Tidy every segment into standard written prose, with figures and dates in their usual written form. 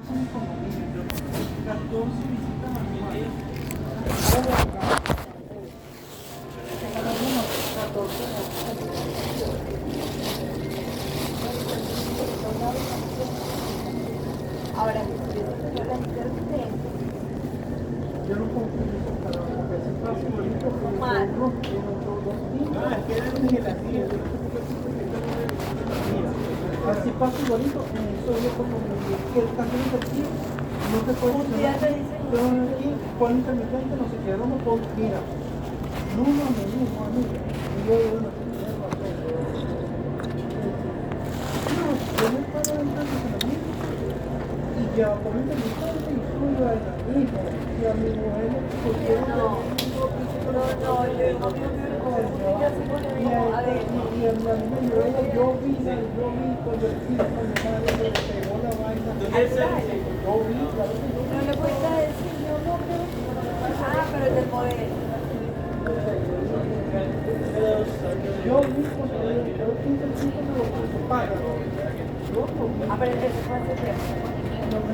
14 visitas anuales. Ahora, yo la interpretación. Yo no confío con cada uno, porque si pasa bonito, Mal. no, es que eres en el así, así pasa bonito, en eso yo como que el cambio de aquí no se puede hacer. Pero aquí, con intermitente, no sé qué, no me puedo, mira, no, amiga, y yo no sé qué, yo me paro en el estacionamiento y ya por intermitente y subo a la misma, y a mi mujer le pusieron No, yo digo, ella se pone adentro. y a mi amiga yo vi cuando el chico mi madre le pegó la vaina. Yo vi, No le cuesta decir, no, pero. Pero es del modelo. yo vi cuando yo quise el chico me lo paga. Yo lo vi. Pero eso fue hace tiempo.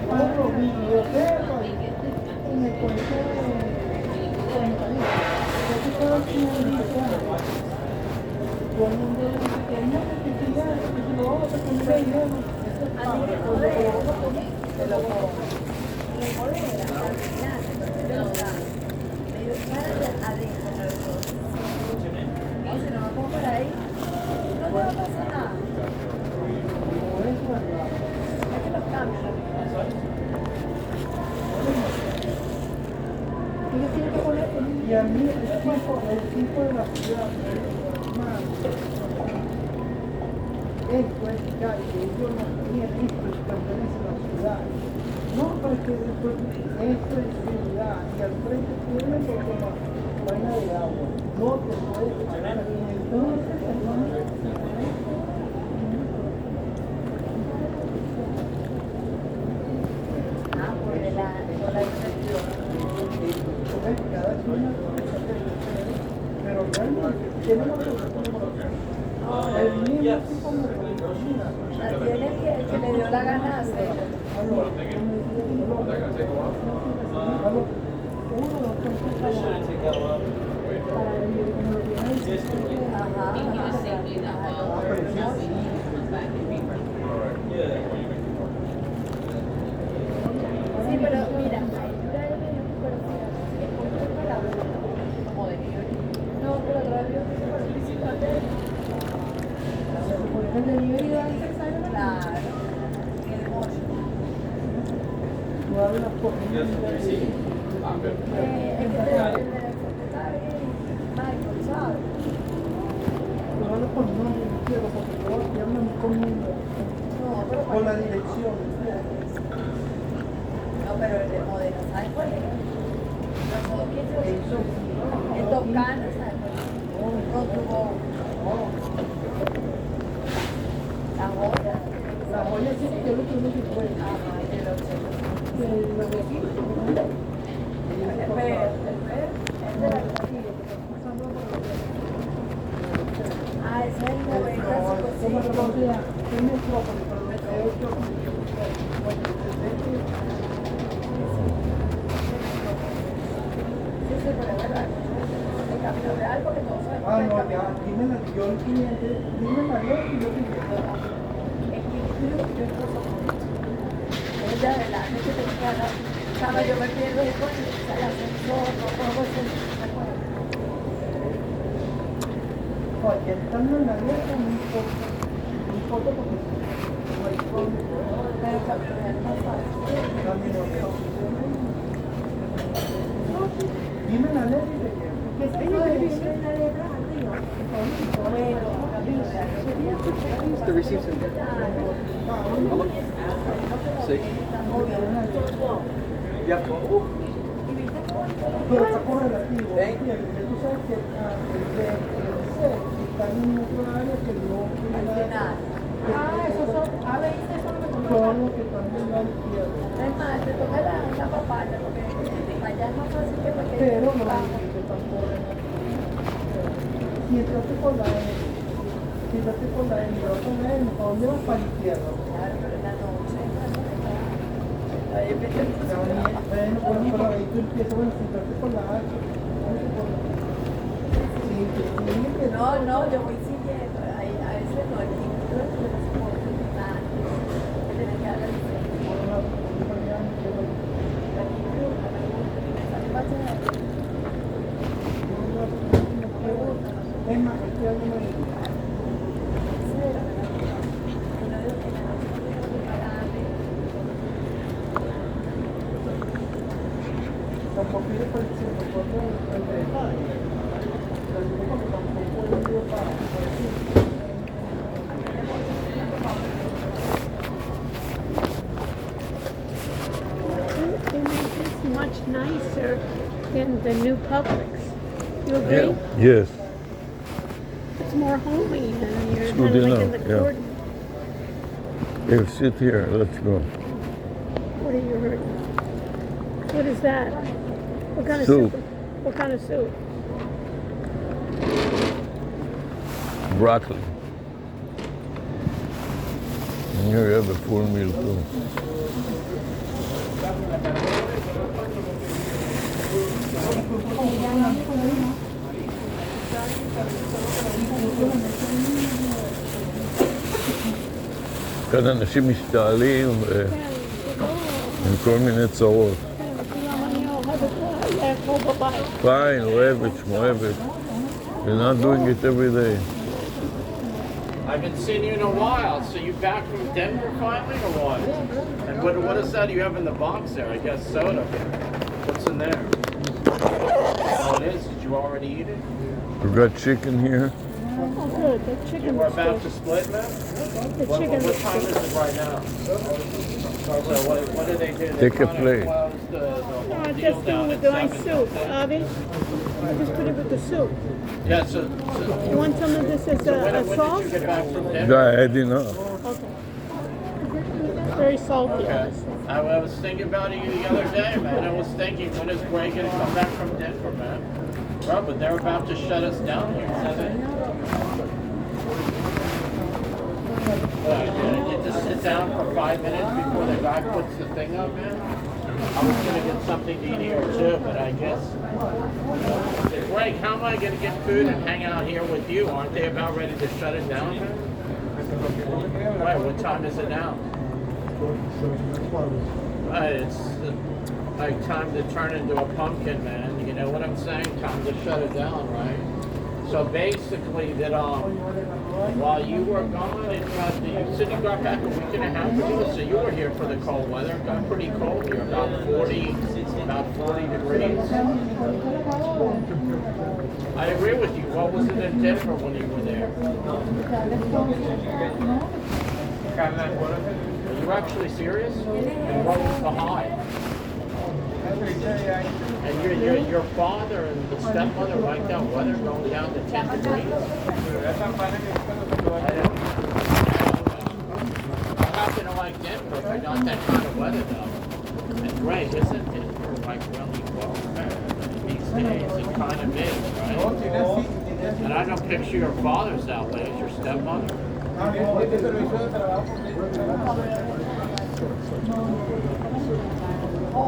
Yo lo vi, yo sepa, y me conté yo te puedo decir un día, todo el mundo dice que no, que lo vamos a comer ahí, no, eso es pago, porque lo vamos a comer, te lo como. Y el modelo, al final, pero medio para adentro, no, si no me pongo por ahí, no te va a pasar nada. No es verdad. Es que los cambios, Y a mí el tipo de la ciudad, hermano, esto es calle, yo no tenía esto que pertenece a la ciudad. No, porque después esto es ciudad y al frente tiene lo como vaina de agua. No te puedes parar aquí. Entonces, hermano, por la infección. cada zona, pero realmente tenemos el mismo tipo de comida. Tiene que le dio la gana de hacer. Sí, pero mira, no, pero otra vez claro. No hablas por mí. Es que Michael, ¿sabes? No hablas por mí, no quiero, porque todos llaman comiendo. No, pero Con la dirección. no, pero el de modelo, ¿sabes cuál es? Eso. El Toscano, ¿sabes cuál es? Con tu voz. La joya. La joya sí que yo lo tengo que fue. Y el objeto. Lo de aquí. El perro, es de la casilla. Ese es el 90. Es metrópoli, pero de hecho, Sí, pero es verdad. El camino real porque todos saben. no, ya, dime yo el cliente, dime la ley y yo te digo. Es de adelante que te queda. Sabes, yo me pierdo después, el ascensor, no puedo hacer. Oye, estando en la dieta, no importa porque no hay forma. Pero el camino real es más fácil. Camino real. Dime la ley y te llevo. ¿Qué es eso de decir la letra arriba? Bueno, camino real. The receipts in there. How much? 6. Yeah. Pero está correlativo. Tú sabes que el B está en otro área que no tiene nada. Esos son, a ver, eso no me Todo lo que también la izquierda. es más, te toca la papaya, porque allá es más fácil que porque Pero no límites tampoco. Si entraste por la N, si entraste por la N y vas con la N, ¿a dónde vas? Para la izquierda? claro, pero en la noche, Ahí me quedé Bueno, pero ahí tú empiezas, bueno, si entraste por la H, sí, que No, no, yo voy siguiendo. A ese no, el quinto es el transporte final. Que tiene que dar la licencia. La quinto, me sale más allá. es más, estoy hablando de tampoco pide por el centro, por el detalle. They make this much nicer than the new Publix. You agree? Yes. It's more homey than you're It's good than like in the enough, yeah. court. Here, sit here. Let's go. What are you hurting? What is that? What kind Soup. of soup? What kind of soup? Broccoli. And here you have a full meal too. כאן אנשים משתעלים עם כל מיני צרות. Fine, אוהבת, שמואבת. You're not doing it every day. I haven't seen you in a while. So you back from Denver finally, or what? And what is that you have in the box there? I guess soda. What's in there? Oh, it is. Did you already eat it? We got chicken here. Oh, good. The chicken We're was about good. to split, man. The What chicken time was is good. it right now? So what do they do? They Take a kinda plate. close the No, whole I deal just do down it at with my 7. soup, Avi. I just put it with the soup. Yeah, so You want some of this as when a did sauce? you get back from Denver? I had enough. Okay. Very salty, Okay. honestly. I was thinking about you the other day, man. I was thinking, when is Greg going to come back from Denver, man? Bro, but they're about to shut us down here, aren't they? You just sit down for 5 minutes before the guy puts the thing up, man. I was going to get something to eat here too, but I guess... Greg, how am I going to get food and hang out here with you? Aren't they about ready to shut it down, man? Right, what time is it now? Right, it's like time to turn into a pumpkin, man. You know what I'm saying? Time to shut it down, right? So basically, that while you were gone, it got you said you got back a week and a half ago. So you were here for the cold weather. It got pretty cold here, about 40 degrees. I agree with you. What was it in Denver when you were there? Are you actually serious? And what was the high? And your father and the stepmother like that weather going down to 10 degrees? I happen to like Denver, but not that kind of weather though. And Greg, isn't Denver like really cold these days? It kind of is, right? And I don't picture your father's that way. Is your stepmother?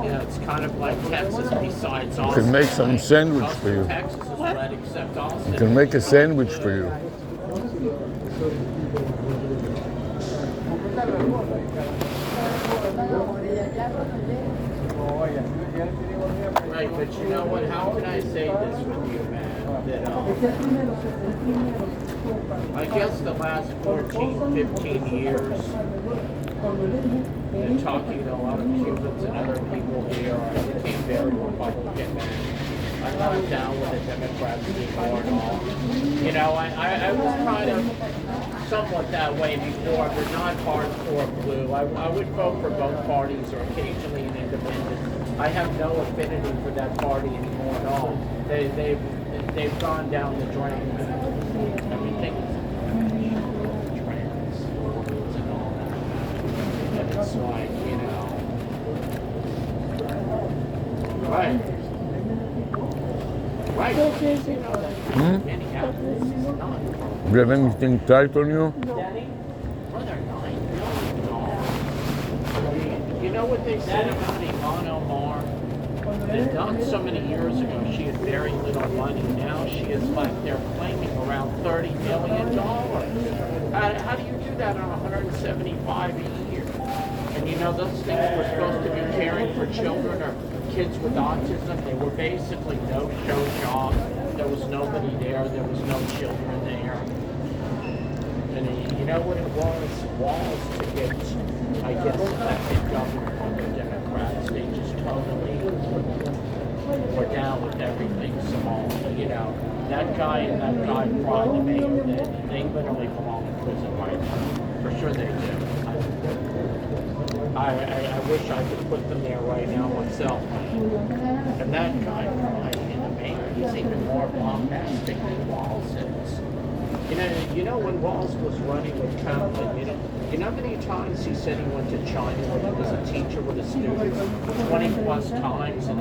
Yeah, it's kind of like Texas besides Austin. You can make some sandwich for you. Texas is red except Austin. You can make a sandwich for you. Right, but you know what? How can I say this with you, man? That, I guess the last 14, 15 years, and talking to a lot of Cubans and other people here, I became very Republican, man. I'm not down with the Democrats anymore at all. You know, I was kind of somewhat that way before, but not hardcore blue. I would vote for both parties or occasionally an independent. I have no affinity for that party anymore at all. They've gone down the drain. Everything is trans and all that. And it's like, you know. Right. Right. You know that. Minneapolis is not. Do you have anything tight on you? Danny? Brother, no. You know know what they said about Ilhan Omar? That done so many years ago, she had very little money. Now she is like, they're claiming around $30 million. How do you do that on 175 a year? And you know, those things were supposed to be caring for children or kids with autism. They were basically no-show jobs. There was nobody there. There was no children there. And you know what it was? Walls to get, I guess, elected governor from the Democrats. They just totally were down with everything small. You know, that guy and that guy, Prime, the mayor, they literally belong in prison right now. For sure they do. I wish I could put them there right now myself. And that guy, Prime, the mayor, he's even more bombastic than Walls is. You know when Walls was running with Kaplan, you know how many times he said he went to China when he was a teacher with a student? 20 plus times, and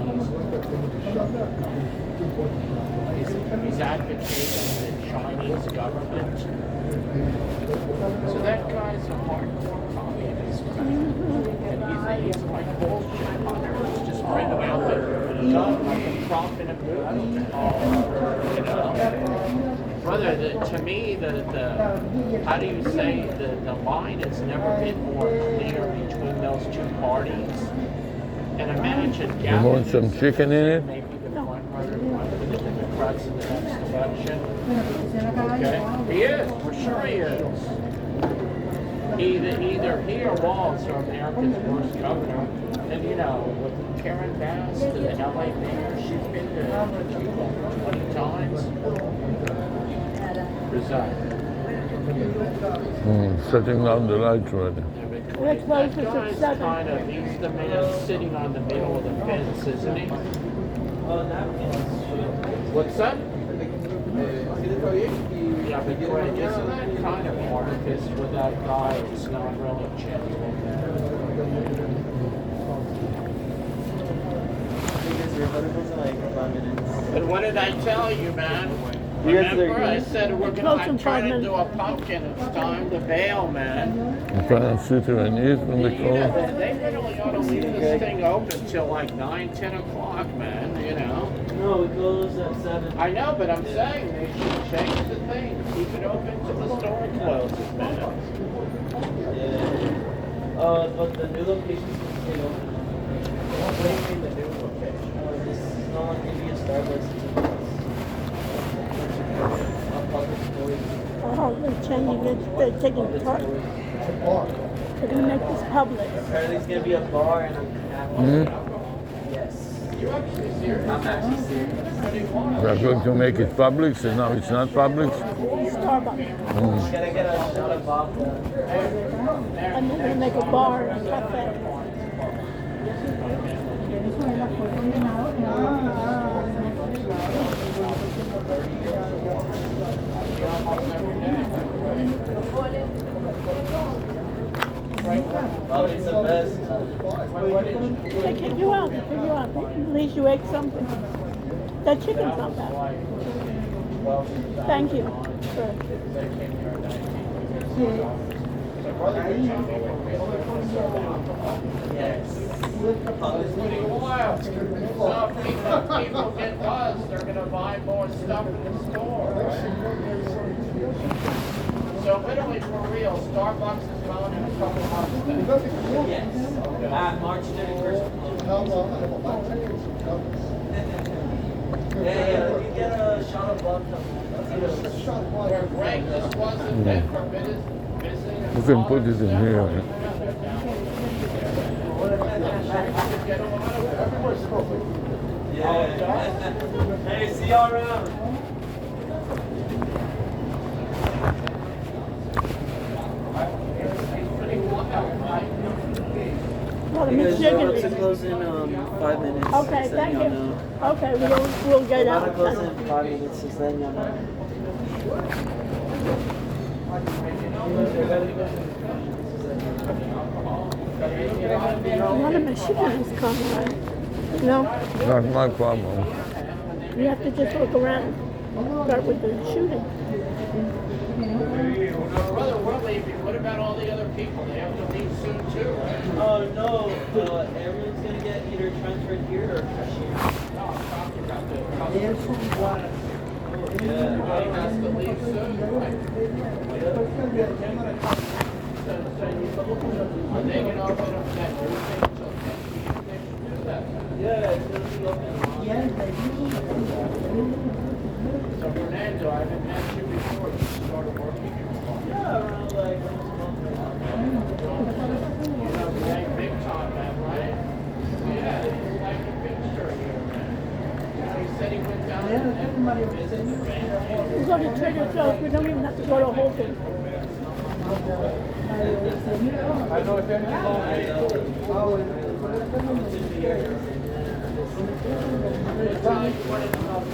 he's advocating the Chinese government. So that guy's a hardcore communist. And he's like bullshit hunters, just bring them out the gun like a prop in a movie. You know? Brother, to me, how do you say, the line has never been more clear between those two parties. And imagine You want some chicken in it? maybe the front runner for the Democrats in the next election. Okay? He is, for sure he is. Either he or Walls are America's worst governor. And you know, with Karen Bass to the LA mayor, she's been to 20 times. Setting down the lights already. We're closed That at guy's 7. kind of, he's the man sitting on the middle of the fence, isn't he? What's that? Yeah, but Greg, isn't that kind of artifice with that guy? It's not really genuine. But what did I tell you, man? Remember, I said we're gonna try to do a pumpkin. It's time to bail, man. I'm trying to sit here and eat when they You know, close. they really ought to leave this thing open till like 9, 10 o'clock, man. You know. No, we close at 7. I know, but I'm saying they should change the thing. Keep it open till the store closes, man. Yeah. But the new location's stay open. What do you mean the new location? This is no longer gonna be a Starbucks. A public storage. Oh, they're changing it. They're taking part. They're going to make this public. Apparently it's gonna be a bar and a cafe. Yes. You actually serious? I'm actually serious. They're going to make it public, so now it's not public. Starbucks. Can I get a shot of vodka? And then they make a bar and a cafe. Oh, it's the best. They kick you out. They kick you out. At least you ate something. That chicken's not bad. Thank you. Sure. Yes. So if people get buzzed, they're going to buy more stuff in the store. So literally, for real, Starbucks is going in a couple months then. Yes. March 31st. Yeah, let me get a shot of vodka. Where Greg just wasn't there for visiting. You can put it in here. Yeah. Hey, see y'all around. Well, the Because chicken to is. close in 5 minutes. Okay, just thank letting you. y'all know. Okay, we'll get About to out. close in 5 minutes, just letting y'all know. A lot of machines come, right? You know, Not my problem. you have to just look around. Start with the shooting. Brother, we're leaving. What about all the other people? They have to leave soon too, right? Oh no, everyone's gonna get either transferred here or cashier. No, I'm talking about the Eso igual. Everybody has to leave soon, right? Are they gonna open up that new thing until next week? They should do that. Yeah, it's gonna be open So Fernando, I haven't met you before. You started working here. yeah, around like almost a month right now. You know, we ain't big time, man, right? Yeah, he's like a fixture here, man. He said he went down there and visited the band. We go to Trader Joe's. We don't even have to go to Whole Foods. I know if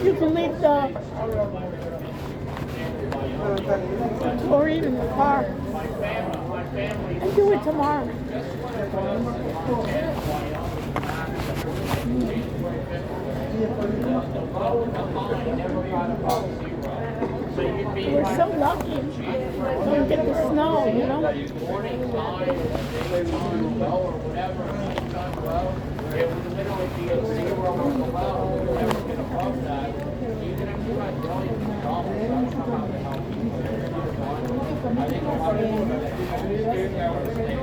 You can leave the chlorine in the car and do it tomorrow. So you'd be We're so lucky. Don't get the snow, you know. morning time, daytime, well, or whatever, nighttime, well, it would literally be a 0 on the well. It would never get above that. Even if you had millions of dollars, I don't know how the hell people do it. I think a lot of people are scared now to stay in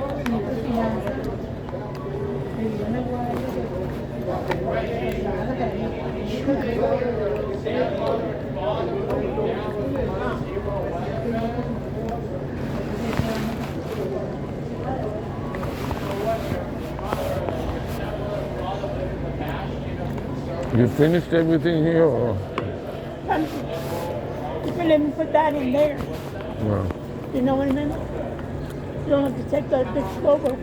You finished everything here, or? You can even put that in there. Well, You know what I mean? You don't have to take that big sloper.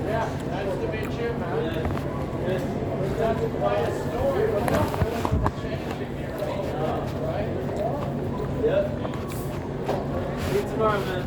Yeah, nice to meet you, man. That's quite a story. Right? Yep. See you tomorrow, man.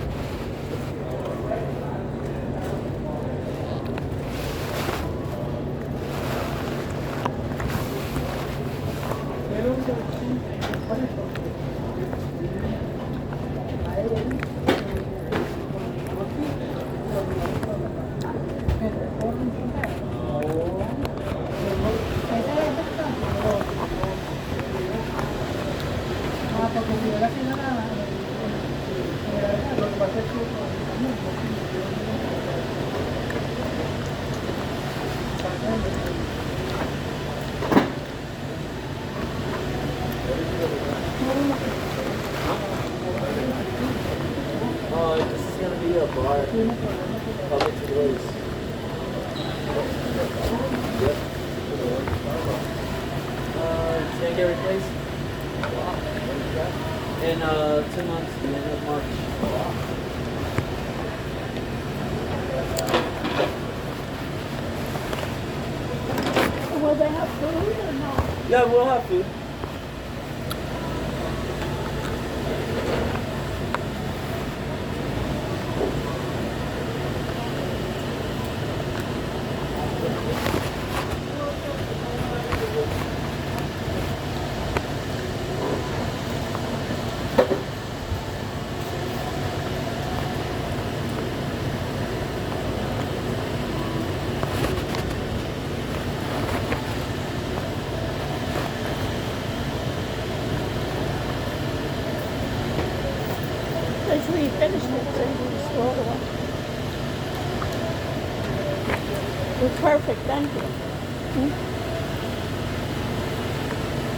This is gonna be a bar. Public place. Yep. It's gonna get replaced. In 2 months, the end of March. Will they have food or not? Yeah, we'll have food. Basically, you finished it, so you just throw it away. It was perfect, thank you.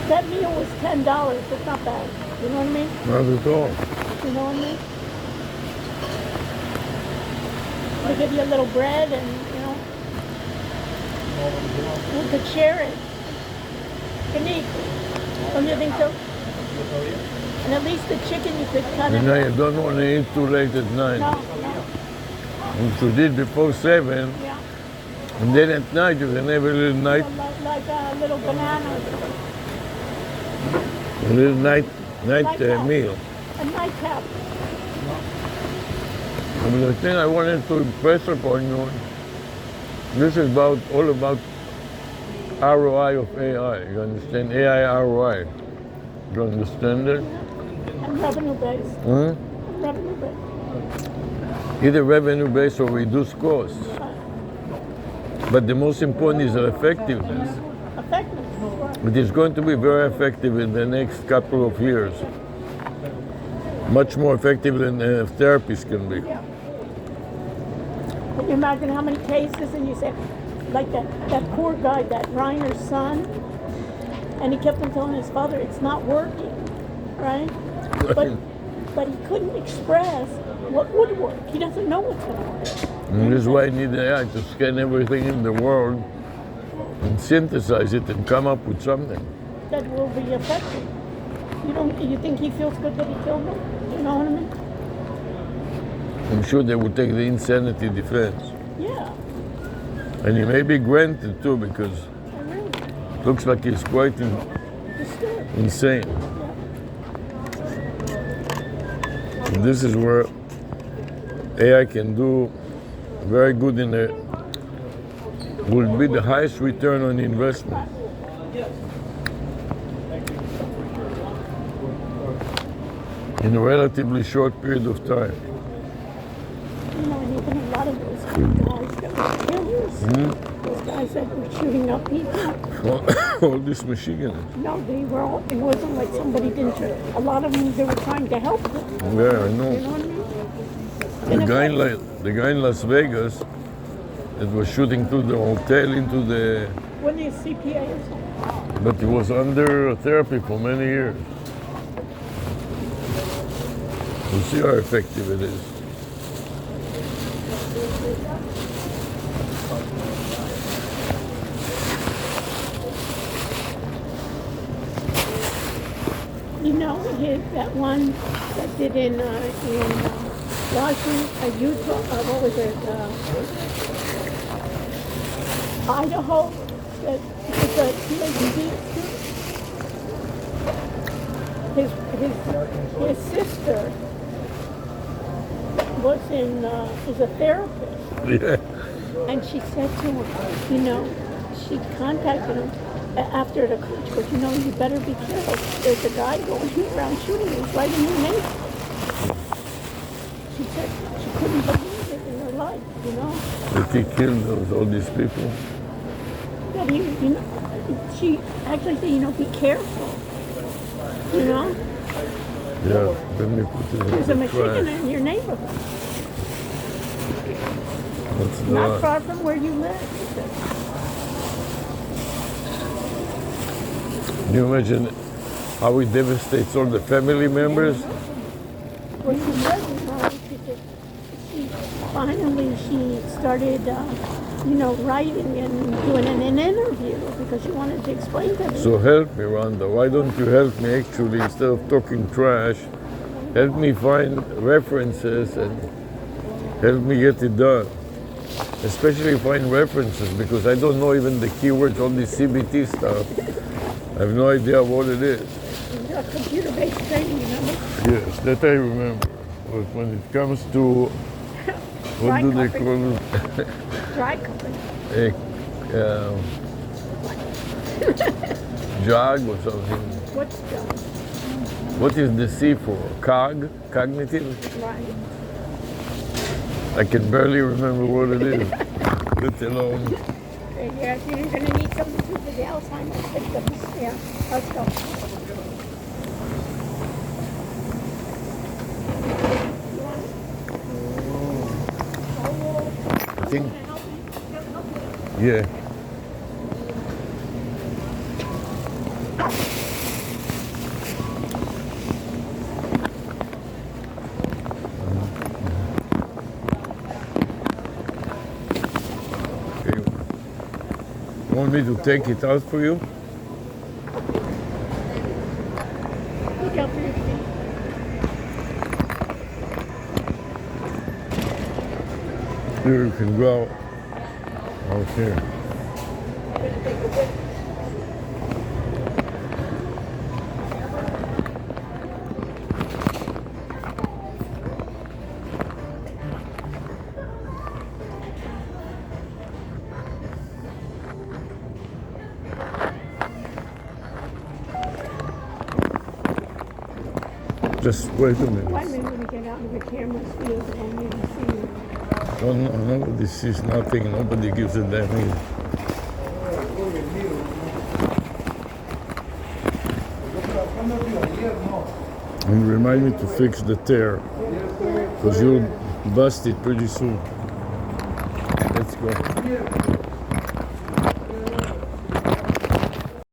That meal was $10, it's not bad. You know what I mean? not at all. You know what I mean? They give you a little bread and, you know, we could share it. Can eat. Don't you think so? And at least the chicken you could cut And it. now you don't want to eat too late at night. No, If you did before 7, yeah. and then at night you can have a little night, Like a little banana. a little night Nightcap. meal. A nightcap. But the thing I wanted to impress upon you, this is all about ROI of AI. You understand? AI ROI. You understand it? And revenue based. Huh? Revenue based. Either revenue based or reduce costs. But the most important is the effectiveness. Effective. It is going to be very effective in the next couple of years. Much more effective than therapists can be. Yeah. Can you imagine how many cases, and you said, like that poor guy, that Reiner's son, and he kept on telling his father, it's not working, right? But he couldn't express what would work. He doesn't know what's going to work. And this is why I need the AI to scan everything in the world and synthesize it and come up with something. That will be effective. You think he feels good that he killed him? You know what I mean? I'm sure they will take the insanity defense. Yeah. And he may be granted too, because I really it looks like he's quite disturbed. insane. Yeah. And this is where AI can do very good will be the highest return on investment. In a relatively short period of time. You know, and even a lot of those guys that were killers, those guys that were shooting up people. All these machine guns. No, they were all, it wasn't like somebody didn't, a lot of them, they were trying to help them. Yeah, I know. You know what I mean? The guy in Las Vegas that was shooting to the hotel into the... When he's CPA or something. But he was under therapy for many years. You see how effective it is. You know, that one that did in Washington, Utah, what was it, Idaho, that was a PhD student. His sister is a therapist. Yeah. And she said to him, you know, she contacted him after the coach goes, you know, you better be careful. There's a guy going around shooting you right in your neighborhood. She said she couldn't believe it in her life, you know. That he killed all these people. That you know, she actually said, you know, be careful. You know? Yeah, then they put it in There's a the machine trash. in your neighborhood. That's Not not. far from where you live. She said. Can you imagine how it devastates all the family members? Well, she said, you know, she finally started, you know, writing and doing an interview because she wanted to explain to me. So help me, Rhonda. Why don't you help me actually, instead of talking trash, help me find references and help me get it done. Especially find references, because I don't know even the keywords, all this CBT stuff. I have no idea what it is. Computer-based training, remember? Yes, that I remember. But when it comes to, what do they call it? Dry company. Jog or something. What's jog? What is the C for? Cognitive? Right. I can barely remember what it is, let alone. Okay, yeah, you're going to need something to do for the Alzheimer's. Yeah, let's go. I think, yeah. Okay. You want me to take it out for you? Look out for your feet. Here you can go out here. Just wait a Wait a minute. minute when we get out of the camera's field and maybe see you. No, no, nobody sees nothing. Nobody gives a damn either. And remind me to fix the tear, because you'll bust it pretty soon. Let's go.